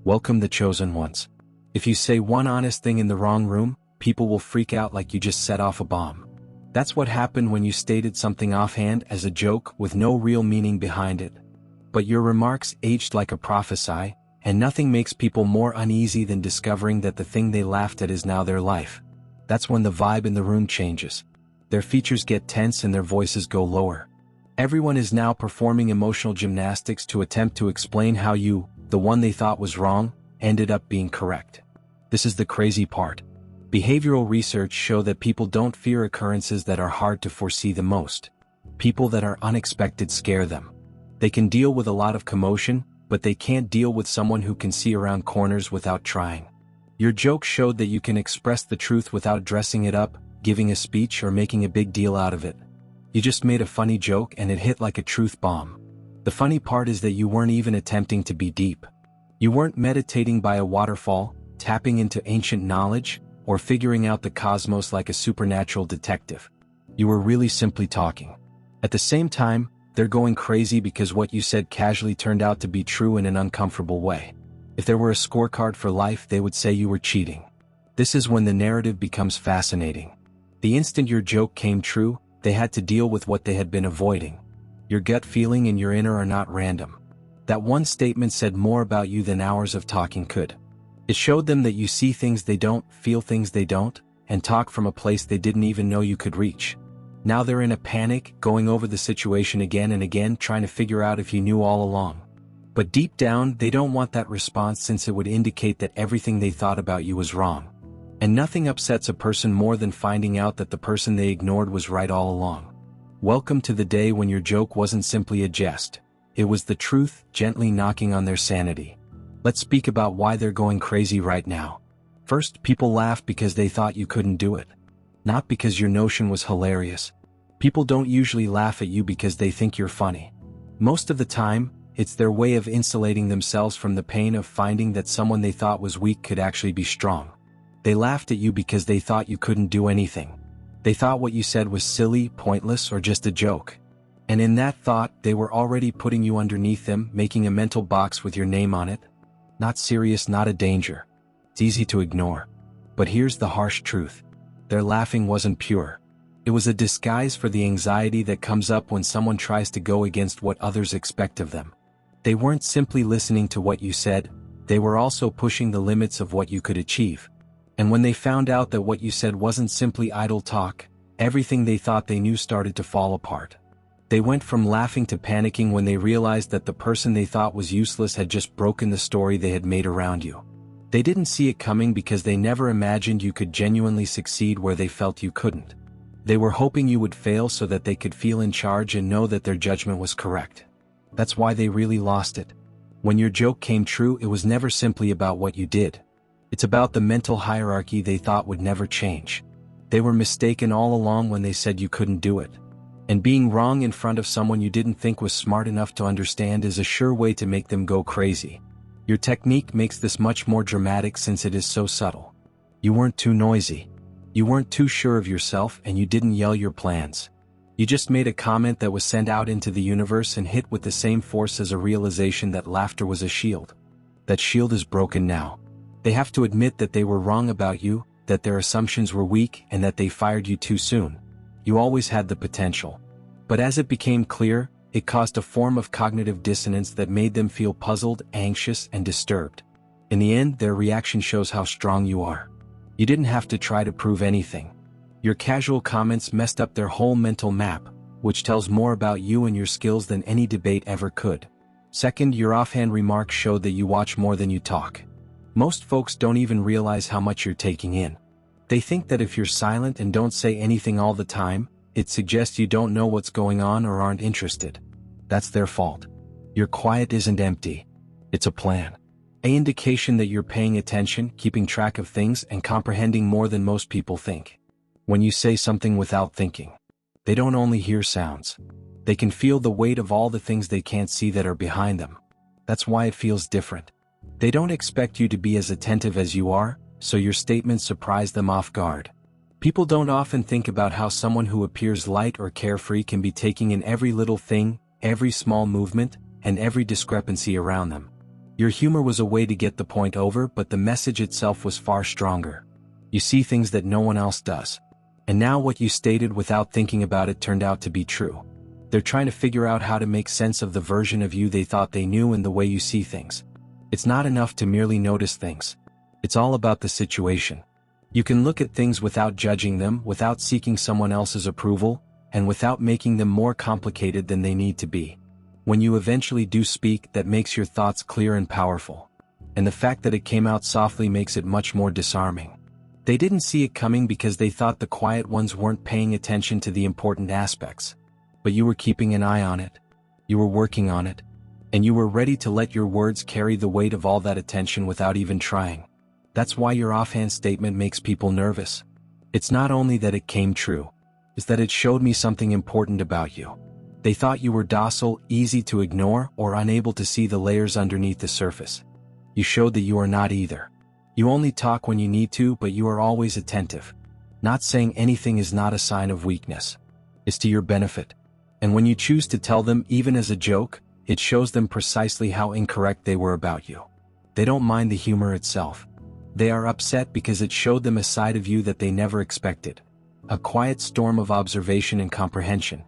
Welcome the chosen ones. If you say one honest thing in the wrong room, people will freak out like you just set off a bomb. That's what happened when you stated something offhand as a joke with no real meaning behind it. But your remarks aged like a prophecy, and nothing makes people more uneasy than discovering that the thing they laughed at is now their life. That's when the vibe in the room changes. Their features get tense and their voices go lower. Everyone is now performing emotional gymnastics to attempt to explain how you, the one they thought was wrong, ended up being correct. This is the crazy part. Behavioral research show that people don't fear occurrences that are hard to foresee the most. People that are unexpected scare them. They can deal with a lot of commotion, but they can't deal with someone who can see around corners without trying. Your joke showed that you can express the truth without dressing it up, giving a speech or making a big deal out of it. You just made a funny joke and it hit like a truth bomb. The funny part is that you weren't even attempting to be deep. You weren't meditating by a waterfall, tapping into ancient knowledge, or figuring out the cosmos like a supernatural detective. You were really simply talking. At the same time, they're going crazy because what you said casually turned out to be true in an uncomfortable way. If there were a scorecard for life, they would say you were cheating. This is when the narrative becomes fascinating. The instant your joke came true, they had to deal with what they had been avoiding. Your gut feeling and your inner are not random. That one statement said more about you than hours of talking could. It showed them that you see things they don't, feel things they don't, and talk from a place they didn't even know you could reach. Now they're in a panic, going over the situation again and again, trying to figure out if you knew all along. But deep down, they don't want that response since it would indicate that everything they thought about you was wrong. And nothing upsets a person more than finding out that the person they ignored was right all along. Welcome to the day when your joke wasn't simply a jest. It was the truth, gently knocking on their sanity. Let's speak about why they're going crazy right now. First, people laughed because they thought you couldn't do it. Not because your notion was hilarious. People don't usually laugh at you because they think you're funny. Most of the time, it's their way of insulating themselves from the pain of finding that someone they thought was weak could actually be strong. They laughed at you because they thought you couldn't do anything. They thought what you said was silly, pointless, or just a joke. And in that thought, they were already putting you underneath them, making a mental box with your name on it. Not serious, not a danger. It's easy to ignore. But here's the harsh truth. Their laughing wasn't pure. It was a disguise for the anxiety that comes up when someone tries to go against what others expect of them. They weren't simply listening to what you said, they were also pushing the limits of what you could achieve. And when they found out that what you said wasn't simply idle talk, everything they thought they knew started to fall apart. They went from laughing to panicking when they realized that the person they thought was useless had just broken the story they had made around you. They didn't see it coming because they never imagined you could genuinely succeed where they felt you couldn't. They were hoping you would fail so that they could feel in charge and know that their judgment was correct. That's why they really lost it. When your joke came true, it was never simply about what you did. It's about the mental hierarchy they thought would never change. They were mistaken all along when they said you couldn't do it. And being wrong in front of someone you didn't think was smart enough to understand is a sure way to make them go crazy. Your technique makes this much more dramatic since it is so subtle. You weren't too noisy. You weren't too sure of yourself, and you didn't yell your plans. You just made a comment that was sent out into the universe and hit with the same force as a realization that laughter was a shield. That shield is broken now. They have to admit that they were wrong about you, that their assumptions were weak, and that they fired you too soon. You always had the potential. But as it became clear, it caused a form of cognitive dissonance that made them feel puzzled, anxious, and disturbed. In the end, their reaction shows how strong you are. You didn't have to try to prove anything. Your casual comments messed up their whole mental map, which tells more about you and your skills than any debate ever could. Second, your offhand remarks showed that you watch more than you talk. Most folks don't even realize how much you're taking in. They think that if you're silent and don't say anything all the time, it suggests you don't know what's going on or aren't interested. That's their fault. Your quiet isn't empty. It's a plan. An indication that you're paying attention, keeping track of things, and comprehending more than most people think. When you say something without thinking, they don't only hear sounds. They can feel the weight of all the things they can't see that are behind them. That's why it feels different. They don't expect you to be as attentive as you are, so your statements surprise them off guard. People don't often think about how someone who appears light or carefree can be taking in every little thing, every small movement, and every discrepancy around them. Your humor was a way to get the point over, but the message itself was far stronger. You see things that no one else does. And now what you stated without thinking about it turned out to be true. They're trying to figure out how to make sense of the version of you they thought they knew and the way you see things. It's not enough to merely notice things. It's all about the situation. You can look at things without judging them, without seeking someone else's approval, and without making them more complicated than they need to be. When you eventually do speak, that makes your thoughts clear and powerful. And the fact that it came out softly makes it much more disarming. They didn't see it coming because they thought the quiet ones weren't paying attention to the important aspects. But you were keeping an eye on it. You were working on it. And you were ready to let your words carry the weight of all that attention without even trying. That's why your offhand statement makes people nervous. It's not only that it came true, it's that it showed me something important about you. They thought you were docile, easy to ignore, or unable to see the layers underneath the surface. You showed that you are not either. You only talk when you need to, but you are always attentive. Not saying anything is not a sign of weakness. It's to your benefit. And when you choose to tell them, even as a joke, it shows them precisely how incorrect they were about you. They don't mind the humor itself. They are upset because it showed them a side of you that they never expected. A quiet storm of observation and comprehension.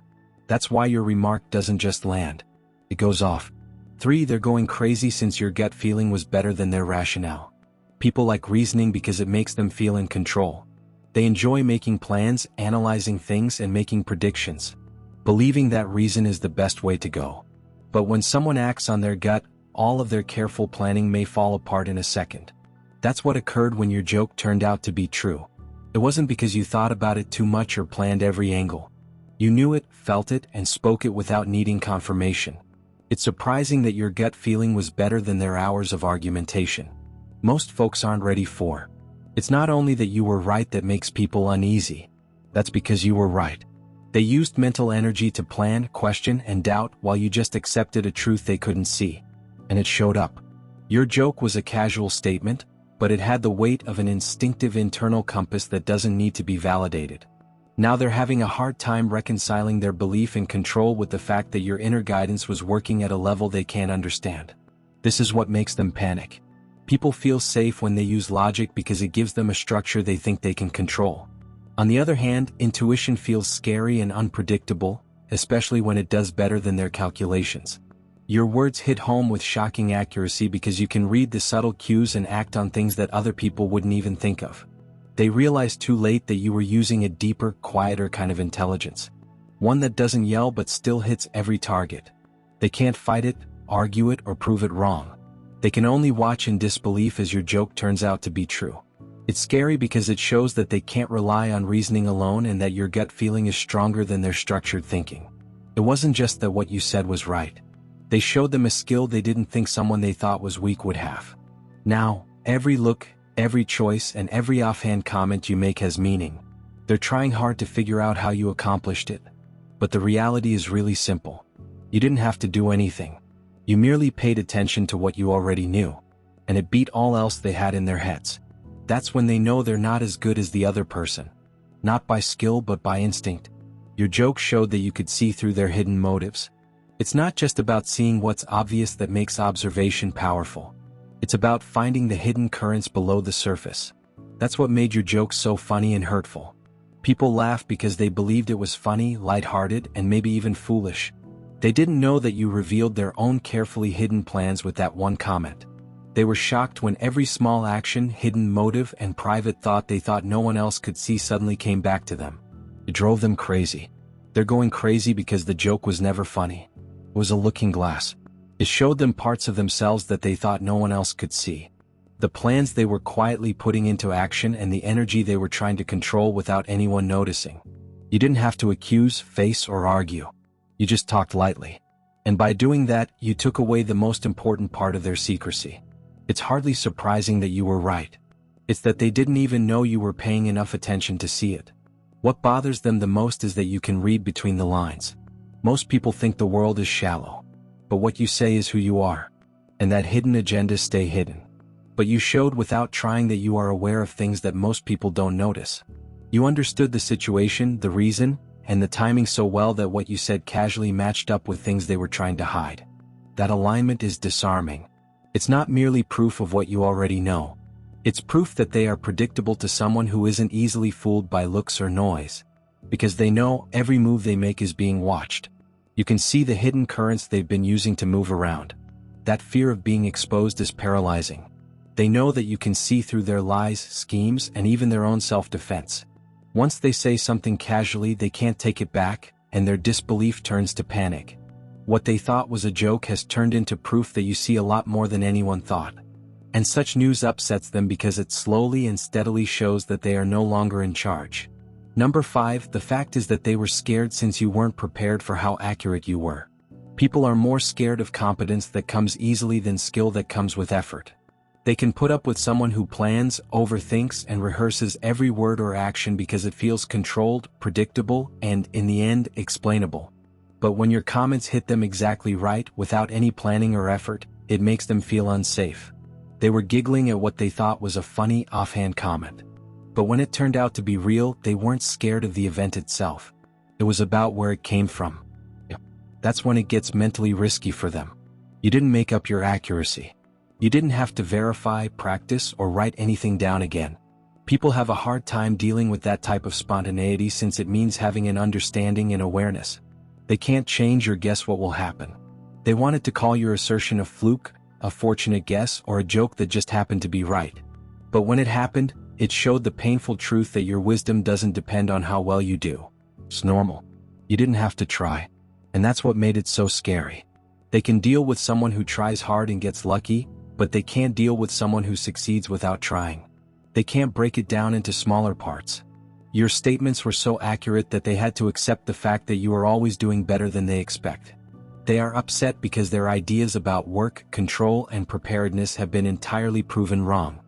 That's why your remark doesn't just land. It goes off. 3. They're going crazy since your gut feeling was better than their rationale. People like reasoning because it makes them feel in control. They enjoy making plans, analyzing things, and making predictions. Believing that reason is the best way to go. But when someone acts on their gut, all of their careful planning may fall apart in a second. That's what occurred when your joke turned out to be true. It wasn't because you thought about it too much or planned every angle. You knew it, felt it, and spoke it without needing confirmation. It's surprising that your gut feeling was better than their hours of argumentation. Most folks aren't ready for. It's not only that you were right that makes people uneasy. That's because you were right. They used mental energy to plan, question, and doubt while you just accepted a truth they couldn't see. And it showed up. Your joke was a casual statement, but it had the weight of an instinctive internal compass that doesn't need to be validated. Now they're having a hard time reconciling their belief in control with the fact that your inner guidance was working at a level they can't understand. This is what makes them panic. People feel safe when they use logic because it gives them a structure they think they can control. On the other hand, intuition feels scary and unpredictable, especially when it does better than their calculations. Your words hit home with shocking accuracy because you can read the subtle cues and act on things that other people wouldn't even think of. They realized too late that you were using a deeper, quieter kind of intelligence. One that doesn't yell but still hits every target. They can't fight it, argue it, or prove it wrong. They can only watch in disbelief as your joke turns out to be true. It's scary because it shows that they can't rely on reasoning alone and that your gut feeling is stronger than their structured thinking. It wasn't just that what you said was right. They showed them a skill they didn't think someone they thought was weak would have. Now, every look, every choice, and every offhand comment you make has meaning. They're trying hard to figure out how you accomplished it. But the reality is really simple. You didn't have to do anything. You merely paid attention to what you already knew. And it beat all else they had in their heads. That's when they know they're not as good as the other person. Not by skill but by instinct. Your joke showed that you could see through their hidden motives. It's not just about seeing what's obvious that makes observation powerful. It's about finding the hidden currents below the surface. That's what made your joke so funny and hurtful. People laughed because they believed it was funny, lighthearted, and maybe even foolish. They didn't know that you revealed their own carefully hidden plans with that one comment. They were shocked when every small action, hidden motive, and private thought they thought no one else could see suddenly came back to them. It drove them crazy. They're going crazy because the joke was never funny. It was a looking glass. It showed them parts of themselves that they thought no one else could see. The plans they were quietly putting into action and the energy they were trying to control without anyone noticing. You didn't have to accuse, face, or argue. You just talked lightly. And by doing that, you took away the most important part of their secrecy. It's hardly surprising that you were right. It's that they didn't even know you were paying enough attention to see it. What bothers them the most is that you can read between the lines. Most people think the world is shallow. But what you say is who you are. And that hidden agendas stay hidden. But you showed without trying that you are aware of things that most people don't notice. You understood the situation, the reason, and the timing so well that what you said casually matched up with things they were trying to hide. That alignment is disarming. It's not merely proof of what you already know. It's proof that they are predictable to someone who isn't easily fooled by looks or noise. Because they know every move they make is being watched. You can see the hidden currents they've been using to move around. That fear of being exposed is paralyzing. They know that you can see through their lies, schemes, and even their own self-defense. Once they say something casually, they can't take it back, and their disbelief turns to panic. What they thought was a joke has turned into proof that you see a lot more than anyone thought. And such news upsets them because it slowly and steadily shows that they are no longer in charge. Number 5, the fact is that they were scared since you weren't prepared for how accurate you were. People are more scared of competence that comes easily than skill that comes with effort. They can put up with someone who plans, overthinks, and rehearses every word or action because it feels controlled, predictable, and, in the end, explainable. But when your comments hit them exactly right, without any planning or effort, it makes them feel unsafe. They were giggling at what they thought was a funny, offhand comment. But when it turned out to be real, they weren't scared of the event itself. It was about where it came from. That's when it gets mentally risky for them. You didn't make up your accuracy. You didn't have to verify, practice, or write anything down again. People have a hard time dealing with that type of spontaneity since it means having an understanding and awareness. They can't change or guess what will happen. They wanted to call your assertion a fluke, a fortunate guess, or a joke that just happened to be right. But when it happened, it showed the painful truth that your wisdom doesn't depend on how well you do. It's normal. You didn't have to try. And that's what made it so scary. They can deal with someone who tries hard and gets lucky, but they can't deal with someone who succeeds without trying. They can't break it down into smaller parts. Your statements were so accurate that they had to accept the fact that you are always doing better than they expect. They are upset because their ideas about work, control, and preparedness have been entirely proven wrong.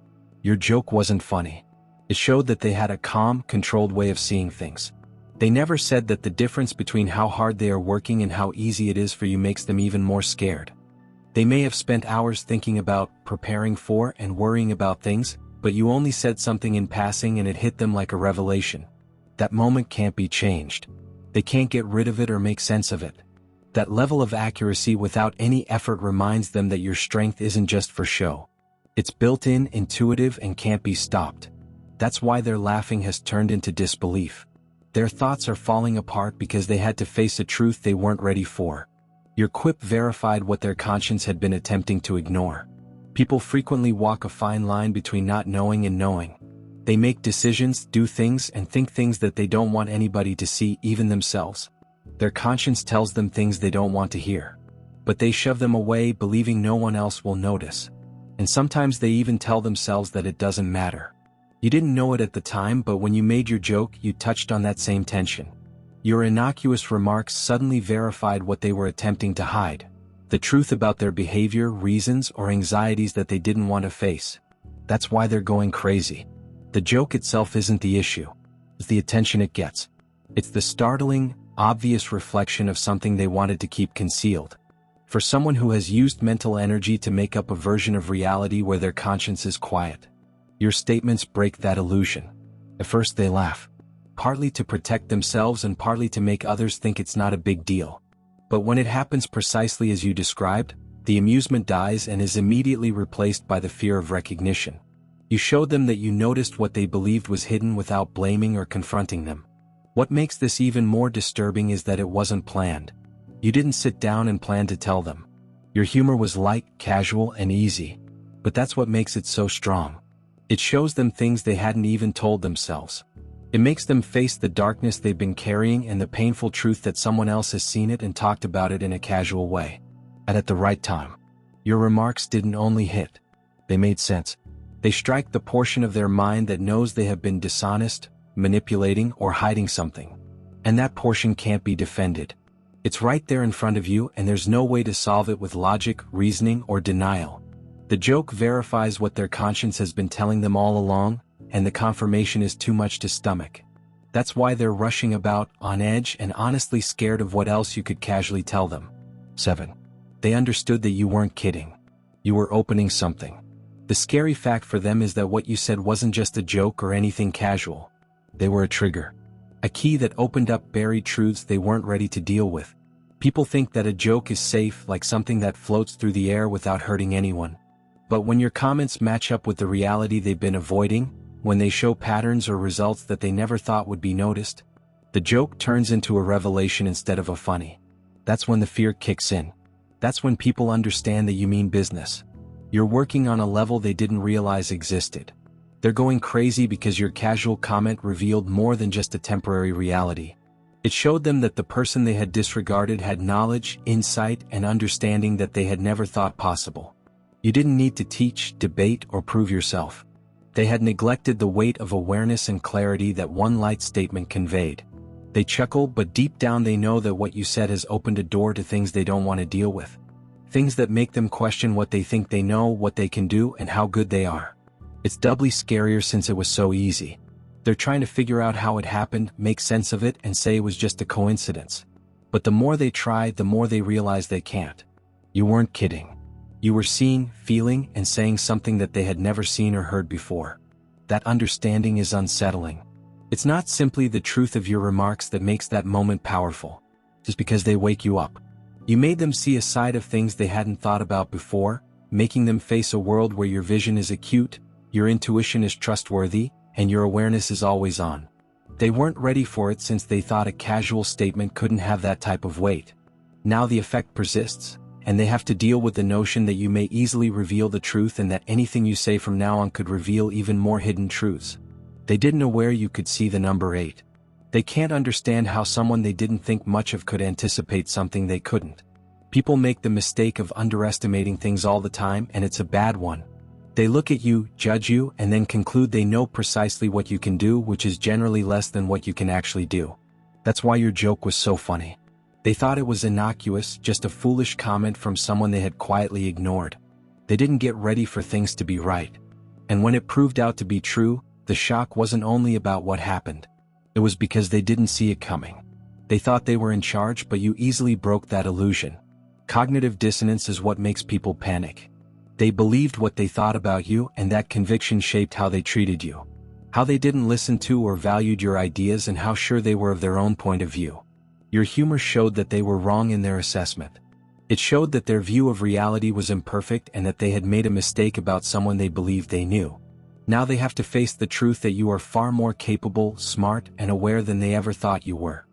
Your joke wasn't funny. It showed that they had a calm, controlled way of seeing things. They never said that the difference between how hard they are working and how easy it is for you makes them even more scared. They may have spent hours thinking about, preparing for, and worrying about things, but you only said something in passing and it hit them like a revelation. That moment can't be changed. They can't get rid of it or make sense of it. That level of accuracy without any effort reminds them that your strength isn't just for show. It's built-in, intuitive, and can't be stopped. That's why their laughing has turned into disbelief. Their thoughts are falling apart because they had to face a truth they weren't ready for. Your quip verified what their conscience had been attempting to ignore. People frequently walk a fine line between not knowing and knowing. They make decisions, do things, and think things that they don't want anybody to see, even themselves. Their conscience tells them things they don't want to hear. But they shove them away, believing no one else will notice. And sometimes they even tell themselves that it doesn't matter. You didn't know it at the time, but when you made your joke, you touched on that same tension. Your innocuous remarks suddenly verified what they were attempting to hide. The truth about their behavior, reasons, or anxieties that they didn't want to face. That's why they're going crazy. The joke itself isn't the issue. It's the attention it gets. It's the startling, obvious reflection of something they wanted to keep concealed. For someone who has used mental energy to make up a version of reality where their conscience is quiet, your statements break that illusion. At first they laugh, partly to protect themselves and partly to make others think it's not a big deal. But when it happens precisely as you described, the amusement dies and is immediately replaced by the fear of recognition. You showed them that you noticed what they believed was hidden without blaming or confronting them. What makes this even more disturbing is that it wasn't planned. You didn't sit down and plan to tell them. Your humor was light, casual, and easy. But that's what makes it so strong. It shows them things they hadn't even told themselves. It makes them face the darkness they've been carrying and the painful truth that someone else has seen it and talked about it in a casual way. And at the right time. Your remarks didn't only hit. They made sense. They strike the portion of their mind that knows they have been dishonest, manipulating, or hiding something. And that portion can't be defended. It's right there in front of you, and there's no way to solve it with logic, reasoning, or denial. The joke verifies what their conscience has been telling them all along, and the confirmation is too much to stomach. That's why they're rushing about, on edge, and honestly scared of what else you could casually tell them. 7. They understood that you weren't kidding. You were opening something. The scary fact for them is that what you said wasn't just a joke or anything casual. They were a trigger. A key that opened up buried truths they weren't ready to deal with. People think that a joke is safe, like something that floats through the air without hurting anyone. But when your comments match up with the reality they've been avoiding, when they show patterns or results that they never thought would be noticed, the joke turns into a revelation instead of a funny. That's when the fear kicks in. That's when people understand that you mean business. You're working on a level they didn't realize existed. They're going crazy because your casual comment revealed more than just a temporary reality. It showed them that the person they had disregarded had knowledge, insight, and understanding that they had never thought possible. You didn't need to teach, debate, or prove yourself. They had neglected the weight of awareness and clarity that one light statement conveyed. They chuckle, but deep down they know that what you said has opened a door to things they don't want to deal with. Things that make them question what they think they know, what they can do, and how good they are. It's doubly scarier since it was so easy. They're trying to figure out how it happened, make sense of it, and say it was just a coincidence. But the more they try, the more they realize they can't. You weren't kidding. You were seeing, feeling, and saying something that they had never seen or heard before. That understanding is unsettling. It's not simply the truth of your remarks that makes that moment powerful, just because they wake you up. You made them see a side of things they hadn't thought about before, making them face a world where your vision is acute, your intuition is trustworthy, and your awareness is always on. They weren't ready for it since they thought a casual statement couldn't have that type of weight. Now the effect persists, and they have to deal with the notion that you may easily reveal the truth and that anything you say from now on could reveal even more hidden truths. They didn't know where you could see the number 8. They can't understand how someone they didn't think much of could anticipate something they couldn't. People make the mistake of underestimating things all the time, and it's a bad one. They look at you, judge you, and then conclude they know precisely what you can do, which is generally less than what you can actually do. That's why your joke was so funny. They thought it was innocuous, just a foolish comment from someone they had quietly ignored. They didn't get ready for things to be right. And when it proved out to be true, the shock wasn't only about what happened. It was because they didn't see it coming. They thought they were in charge, but you easily broke that illusion. Cognitive dissonance is what makes people panic. They believed what they thought about you, and that conviction shaped how they treated you. How they didn't listen to or valued your ideas, and how sure they were of their own point of view. Your humor showed that they were wrong in their assessment. It showed that their view of reality was imperfect and that they had made a mistake about someone they believed they knew. Now they have to face the truth that you are far more capable, smart, and aware than they ever thought you were.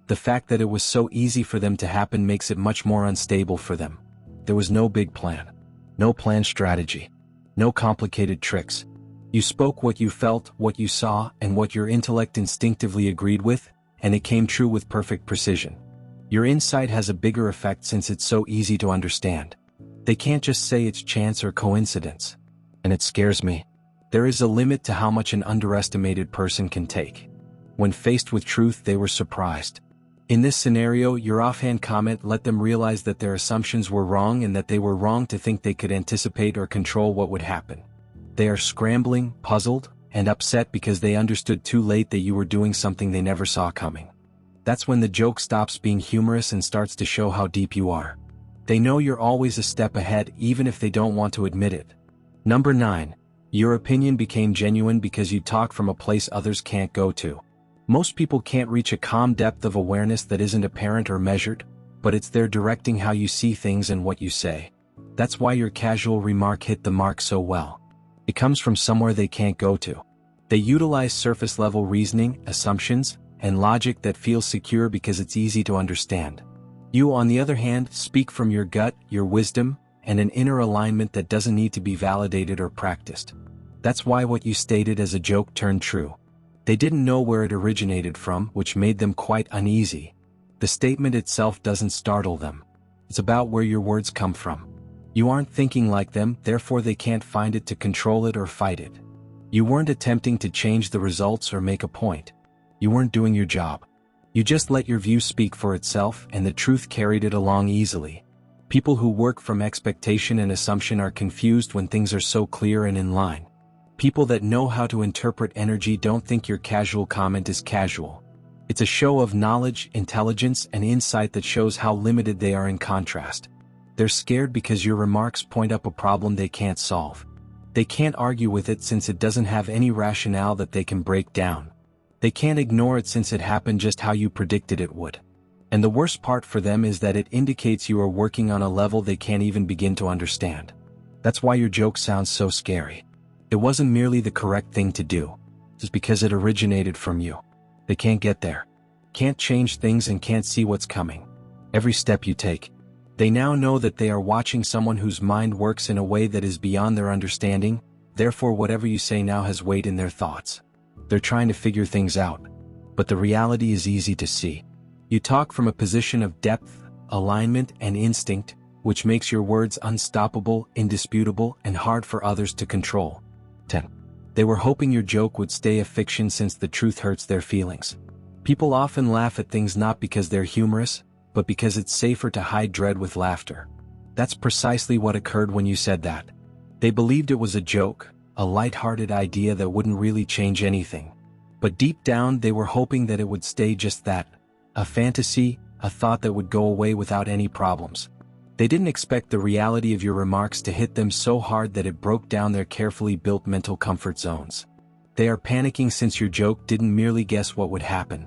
The fact that it was so easy for them to happen makes it much more unstable for them. There was no big plan. No planned strategy. No complicated tricks. You spoke what you felt, what you saw, and what your intellect instinctively agreed with, and it came true with perfect precision. Your insight has a bigger effect since it's so easy to understand. They can't just say it's chance or coincidence. And it scares me. There is a limit to how much an underestimated person can take. When faced with truth, they were surprised. In this scenario, your offhand comment let them realize that their assumptions were wrong and that they were wrong to think they could anticipate or control what would happen. They are scrambling, puzzled, and upset because they understood too late that you were doing something they never saw coming. That's when the joke stops being humorous and starts to show how deep you are. They know you're always a step ahead even if they don't want to admit it. Number 9. Your opinion became genuine because you talk from a place others can't go to. Most people can't reach a calm depth of awareness that isn't apparent or measured, but it's there directing how you see things and what you say. That's why your casual remark hit the mark so well. It comes from somewhere they can't go to. They utilize surface-level reasoning, assumptions, and logic that feels secure because it's easy to understand. You, on the other hand, speak from your gut, your wisdom, and an inner alignment that doesn't need to be validated or practiced. That's why what you stated as a joke turned true. They didn't know where it originated from, which made them quite uneasy. The statement itself doesn't startle them. It's about where your words come from. You aren't thinking like them, therefore they can't find it to control it or fight it. You weren't attempting to change the results or make a point. You weren't doing your job. You just let your view speak for itself, and the truth carried it along easily. People who work from expectation and assumption are confused when things are so clear and in line. People that know how to interpret energy don't think your casual comment is casual. It's a show of knowledge, intelligence, and insight that shows how limited they are in contrast. They're scared because your remarks point up a problem they can't solve. They can't argue with it since it doesn't have any rationale that they can break down. They can't ignore it since it happened just how you predicted it would. And the worst part for them is that it indicates you are working on a level they can't even begin to understand. That's why your joke sounds so scary. It wasn't merely the correct thing to do. Just because it originated from you. They can't get there. Can't change things and can't see what's coming. Every step you take. They now know that they are watching someone whose mind works in a way that is beyond their understanding, therefore whatever you say now has weight in their thoughts. They're trying to figure things out. But the reality is easy to see. You talk from a position of depth, alignment, and instinct, which makes your words unstoppable, indisputable, and hard for others to control. 10. They were hoping your joke would stay a fiction since the truth hurts their feelings. People often laugh at things not because they're humorous, but because it's safer to hide dread with laughter. That's precisely what occurred when you said that. They believed it was a joke, a light-hearted idea that wouldn't really change anything. But deep down they were hoping that it would stay just that, a fantasy, a thought that would go away without any problems. They didn't expect the reality of your remarks to hit them so hard that it broke down their carefully built mental comfort zones. They are panicking since your joke didn't merely guess what would happen.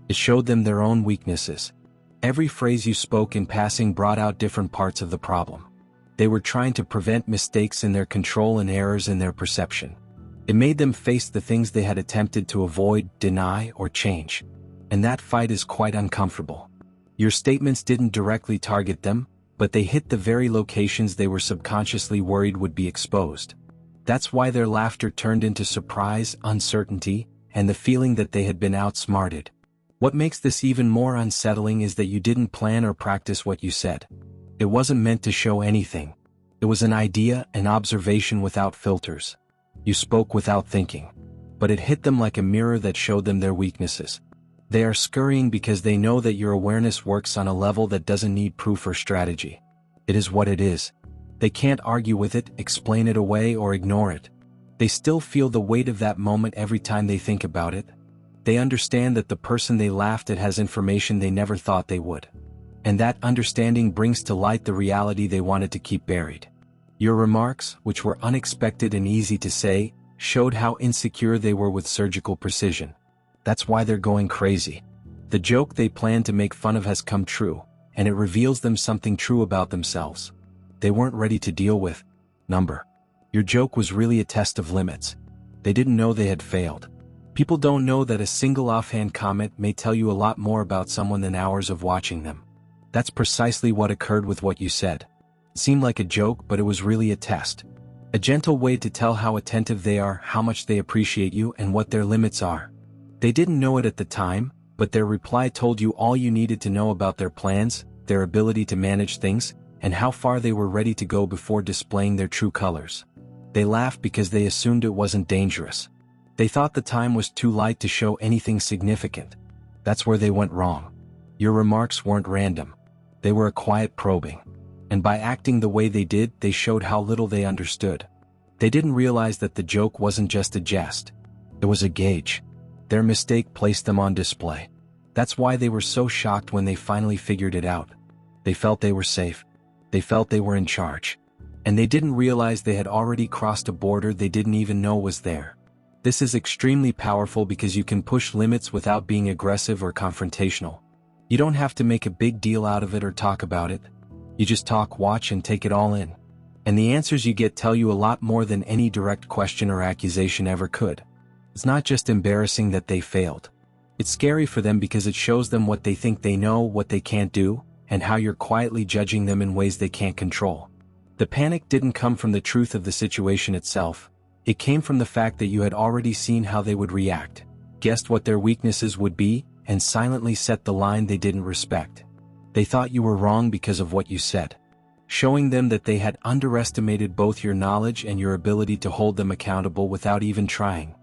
It showed them their own weaknesses. Every phrase you spoke in passing brought out different parts of the problem. They were trying to prevent mistakes in their control and errors in their perception. It made them face the things they had attempted to avoid, deny, or change. And that fight is quite uncomfortable. Your statements didn't directly target them, but they hit the very locations they were subconsciously worried would be exposed. That's why their laughter turned into surprise, uncertainty, and the feeling that they had been outsmarted. What makes this even more unsettling is that you didn't plan or practice what you said. It wasn't meant to show anything. It was an idea, an observation without filters. You spoke without thinking. But it hit them like a mirror that showed them their weaknesses. They are scurrying because they know that your awareness works on a level that doesn't need proof or strategy. It is what it is. They can't argue with it, explain it away, or ignore it. They still feel the weight of that moment every time they think about it. They understand that the person they laughed at has information they never thought they would. And that understanding brings to light the reality they wanted to keep buried. Your remarks, which were unexpected and easy to say, showed how insecure they were with surgical precision. That's why they're going crazy. The joke they planned to make fun of has come true, and it reveals them something true about themselves. They weren't ready to deal with. Number. Your joke was really a test of limits. They didn't know they had failed. People don't know that a single offhand comment may tell you a lot more about someone than hours of watching them. That's precisely what occurred with what you said. It seemed like a joke, but it was really a test. A gentle way to tell how attentive they are, how much they appreciate you, and what their limits are. They didn't know it at the time, but their reply told you all you needed to know about their plans, their ability to manage things, and how far they were ready to go before displaying their true colors. They laughed because they assumed it wasn't dangerous. They thought the time was too light to show anything significant. That's where they went wrong. Your remarks weren't random. They were a quiet probing. And by acting the way they did, they showed how little they understood. They didn't realize that the joke wasn't just a jest. It was a gauge. Their mistake placed them on display. That's why they were so shocked when they finally figured it out. They felt they were safe. They felt they were in charge. And they didn't realize they had already crossed a border they didn't even know was there. This is extremely powerful because you can push limits without being aggressive or confrontational. You don't have to make a big deal out of it or talk about it. You just talk, watch, and take it all in. And the answers you get tell you a lot more than any direct question or accusation ever could. It's not just embarrassing that they failed. It's scary for them because it shows them what they think they know, what they can't do, and how you're quietly judging them in ways they can't control. The panic didn't come from the truth of the situation itself. It came from the fact that you had already seen how they would react, guessed what their weaknesses would be, and silently set the line they didn't respect. They thought you were wrong because of what you said, showing them that they had underestimated both your knowledge and your ability to hold them accountable without even trying.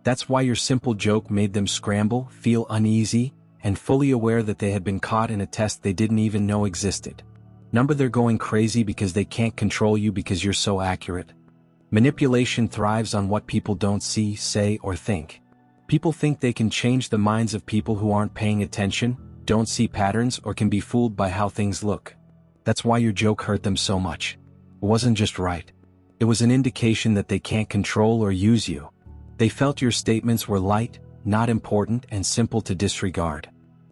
That's why your simple joke made them scramble, feel uneasy, and fully aware that they had been caught in a test they didn't even know existed. Number, they're going crazy because they can't control you because you're so accurate. Manipulation thrives on what people don't see, say, or think. People think they can change the minds of people who aren't paying attention, don't see patterns, or can be fooled by how things look. That's why your joke hurt them so much. It wasn't just right. It was an indication that they can't control or use you. They felt your statements were light, not important, and simple to disregard.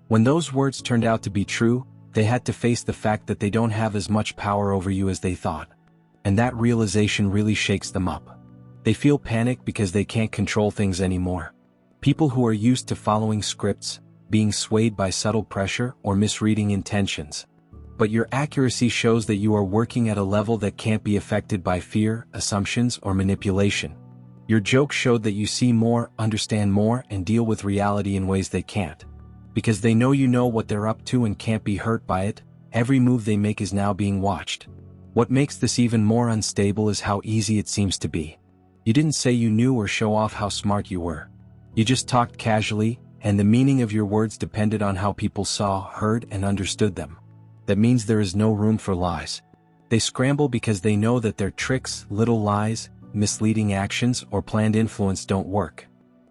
When those words turned out to be true, they had to face the fact that they don't have as much power over you as they thought. And that realization really shakes them up. They feel panic because they can't control things anymore. People who are used to following scripts, being swayed by subtle pressure or misreading intentions. But your accuracy shows that you are working at a level that can't be affected by fear, assumptions, or manipulation. Your joke showed that you see more, understand more, and deal with reality in ways they can't. Because they know you know what they're up to and can't be hurt by it, every move they make is now being watched. What makes this even more unstable is how easy it seems to be. You didn't say you knew or show off how smart you were. You just talked casually, and the meaning of your words depended on how people saw, heard, and understood them. That means there is no room for lies. They scramble because they know that their tricks, little lies, misleading actions, or planned influence don't work.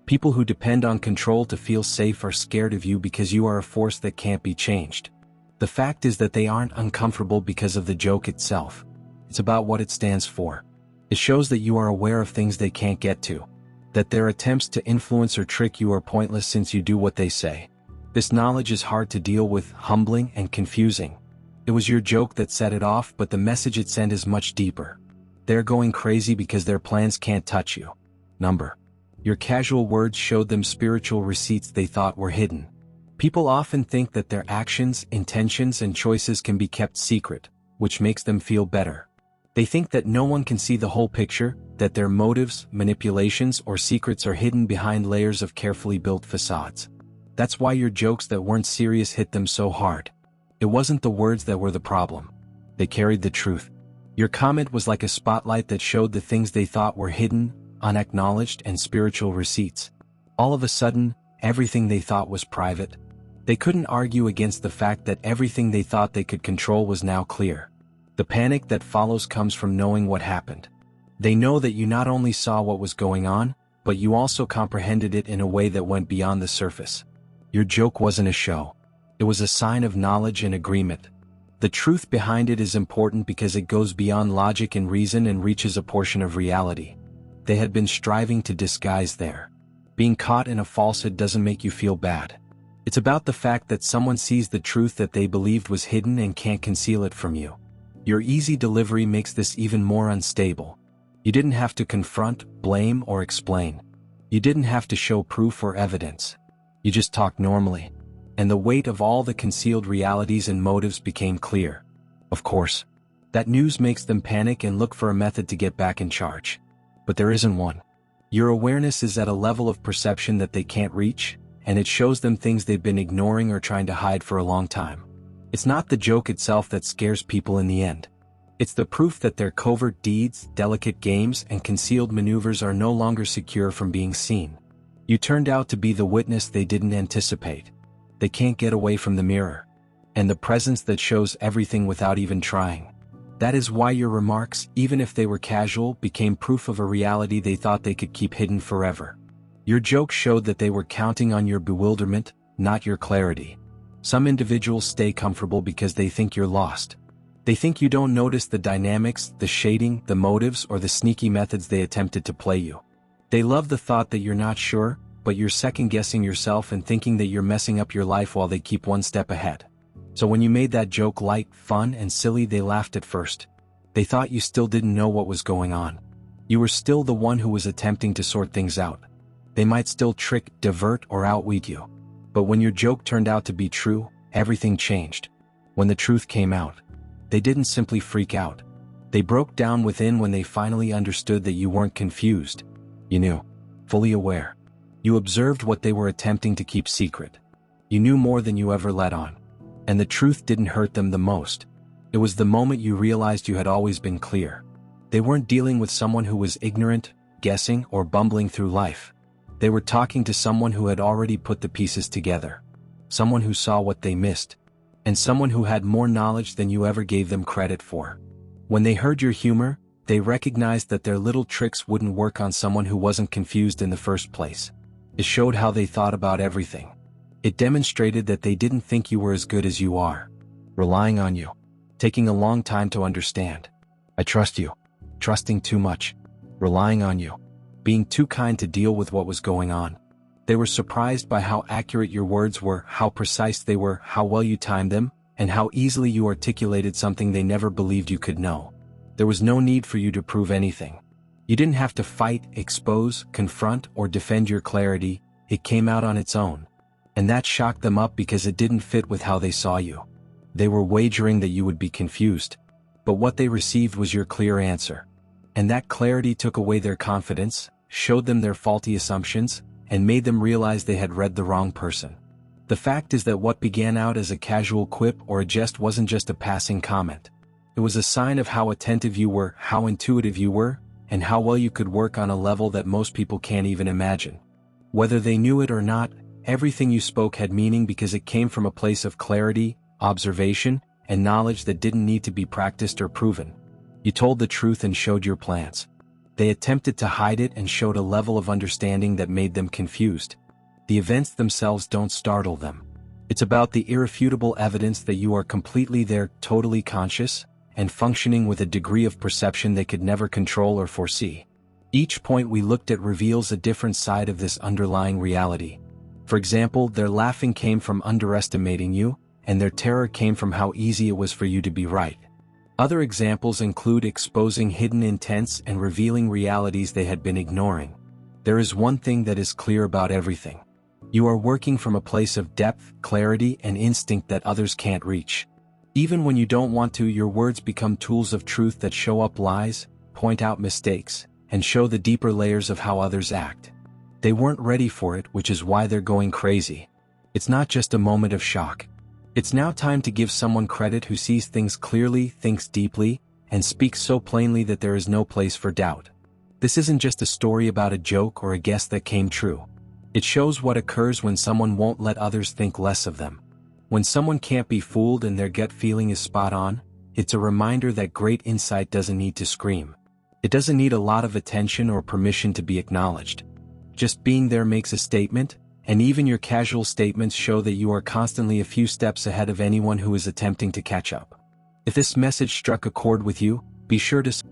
People who depend on control to feel safe are scared of you because you are a force that can't be changed. The fact is that they aren't uncomfortable because of the joke itself. It's about what it stands for. It shows that you are aware of things they can't get to. That their attempts to influence or trick you are pointless since you do what they say. This knowledge is hard to deal with, humbling, and confusing. It was your joke that set it off, but the message it sent is much deeper. They're going crazy because their plans can't touch you. Your casual words showed them spiritual receipts they thought were hidden. People often think that their actions, intentions, and choices can be kept secret, which makes them feel better. They think that no one can see the whole picture, that their motives, manipulations, or secrets are hidden behind layers of carefully built facades. That's why your jokes that weren't serious hit them so hard. It wasn't the words that were the problem. They carried the truth. Your comment was like a spotlight that showed the things they thought were hidden, unacknowledged, and spiritual receipts. All of a sudden, everything they thought was private. They couldn't argue against the fact that everything they thought they could control was now clear. The panic that follows comes from knowing what happened. They know that you not only saw what was going on, but you also comprehended it in a way that went beyond the surface. Your joke wasn't a show. It was a sign of knowledge and agreement. The truth behind it is important because it goes beyond logic and reason and reaches a portion of reality. They had been striving to disguise their. Being caught in a falsehood doesn't make you feel bad. It's about the fact that someone sees the truth that they believed was hidden and can't conceal it from you. Your easy delivery makes this even more unstable. You didn't have to confront, blame, or explain. You didn't have to show proof or evidence. You just talked normally. And the weight of all the concealed realities and motives became clear. Of course, that news makes them panic and look for a method to get back in charge. But there isn't one. Your awareness is at a level of perception that they can't reach, and it shows them things they've been ignoring or trying to hide for a long time. It's not the joke itself that scares people in the end. It's the proof that their covert deeds, delicate games, and concealed maneuvers are no longer secure from being seen. You turned out to be the witness they didn't anticipate. They can't get away from the mirror. And the presence that shows everything without even trying. That is why your remarks, even if they were casual, became proof of a reality they thought they could keep hidden forever. Your joke showed that they were counting on your bewilderment, not your clarity. Some individuals stay comfortable because they think you're lost. They think you don't notice the dynamics, the shading, the motives, or the sneaky methods they attempted to play you. They love the thought that you're not sure, but you're second-guessing yourself and thinking that you're messing up your life while they keep one step ahead. So when you made that joke light, fun, and silly, they laughed at first. They thought you still didn't know what was going on. You were still the one who was attempting to sort things out. They might still trick, divert, or outwit you. But when your joke turned out to be true, everything changed. When the truth came out, they didn't simply freak out. They broke down within when they finally understood that you weren't confused. You knew. Fully aware. You observed what they were attempting to keep secret. You knew more than you ever let on. And the truth didn't hurt them the most. It was the moment you realized you had always been clear. They weren't dealing with someone who was ignorant, guessing, or bumbling through life. They were talking to someone who had already put the pieces together. Someone who saw what they missed. And someone who had more knowledge than you ever gave them credit for. When they heard your humor, they recognized that their little tricks wouldn't work on someone who wasn't confused in the first place. It showed how they thought about everything. It demonstrated that they didn't think you were as good as you are. Relying on you. Taking a long time to understand. I trust you. Trusting too much. Relying on you. Being too kind to deal with what was going on. They were surprised by how accurate your words were, how precise they were, how well you timed them, and how easily you articulated something they never believed you could know. There was no need for you to prove anything. You didn't have to fight, expose, confront, or defend your clarity. It came out on its own. And that shocked them up because it didn't fit with how they saw you. They were wagering that you would be confused. But what they received was your clear answer. And that clarity took away their confidence, showed them their faulty assumptions, and made them realize they had read the wrong person. The fact is that what began out as a casual quip or a jest wasn't just a passing comment. It was a sign of how attentive you were, how intuitive you were, and how well you could work on a level that most people can't even imagine. Whether they knew it or not, everything you spoke had meaning because it came from a place of clarity, observation, and knowledge that didn't need to be practiced or proven. You told the truth and showed your plans. They attempted to hide it and showed a level of understanding that made them confused. The events themselves don't startle them. It's about the irrefutable evidence that you are completely there, totally conscious, and functioning with a degree of perception they could never control or foresee. Each point we looked at reveals a different side of this underlying reality. For example, their laughing came from underestimating you, and their terror came from how easy it was for you to be right. Other examples include exposing hidden intents and revealing realities they had been ignoring. There is one thing that is clear about everything. You are working from a place of depth, clarity, and instinct that others can't reach. Even when you don't want to, your words become tools of truth that show up lies, point out mistakes, and show the deeper layers of how others act. They weren't ready for it, which is why they're going crazy. It's not just a moment of shock. It's now time to give someone credit who sees things clearly, thinks deeply, and speaks so plainly that there is no place for doubt. This isn't just a story about a joke or a guess that came true. It shows what occurs when someone won't let others think less of them. When someone can't be fooled and their gut feeling is spot on, it's a reminder that great insight doesn't need to scream. It doesn't need a lot of attention or permission to be acknowledged. Just being there makes a statement, and even your casual statements show that you are constantly a few steps ahead of anyone who is attempting to catch up. If this message struck a chord with you, be sure to